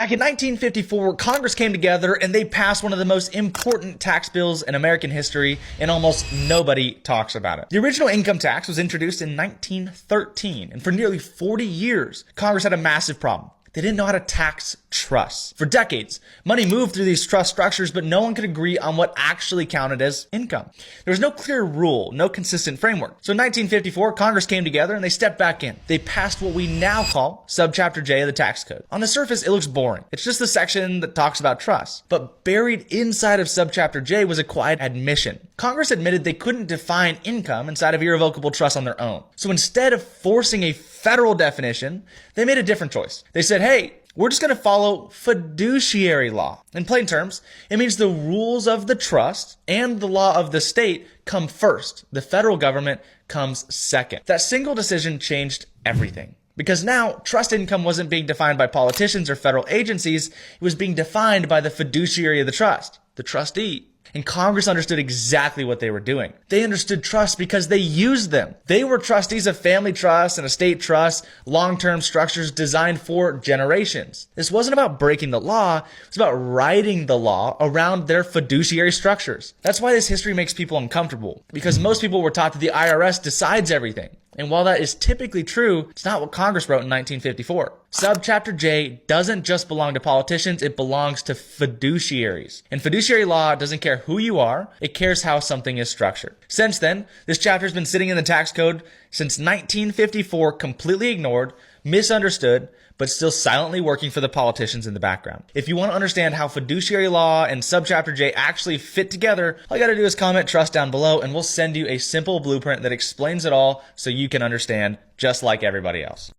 Back in 1954, Congress came together and they passed one of the most important tax bills in American history, and almost nobody talks about it. The original income tax was introduced in 1913, and for nearly 40 years, Congress had a massive problem. They didn't know how to tax trusts. For decades, money moved through these trust structures, but no one could agree on what actually counted as income. There was no clear rule, no consistent framework. So in 1954, Congress came together and they stepped back in. They passed what we now call Subchapter J of the tax code. On the surface, it looks boring. It's just the section that talks about trusts. But buried inside of Subchapter J was a quiet admission. Congress admitted they couldn't define income inside of irrevocable trusts on their own. So instead of forcing a federal definition, they made a different choice. They said, hey, we're just going to follow fiduciary law. In plain terms, it means the rules of the trust and the law of the state come first. The federal government comes second. That single decision changed everything. Because now, trust income wasn't being defined by politicians or federal agencies. It was being defined by the fiduciary of the trust, the trustee. And Congress understood exactly what they were doing. They understood trusts because they used them. They were trustees of family trusts and estate trusts, long-term structures designed for generations. This wasn't about breaking the law. It was about writing the law around their fiduciary structures. That's why this history makes people uncomfortable, because most people were taught that the IRS decides everything. And while that is typically true, it's not what Congress wrote in 1954. Subchapter J doesn't just belong to politicians, it belongs to fiduciaries. And fiduciary law doesn't care who you are, it cares how something is structured. Since then, this chapter has been sitting in the tax code since 1954, completely ignored, misunderstood, but still silently working for the politicians in the background. If you want to understand how fiduciary law and Subchapter J actually fit together, all you got to do is comment trust down below and we'll send you a simple blueprint that explains it all so you can understand just like everybody else.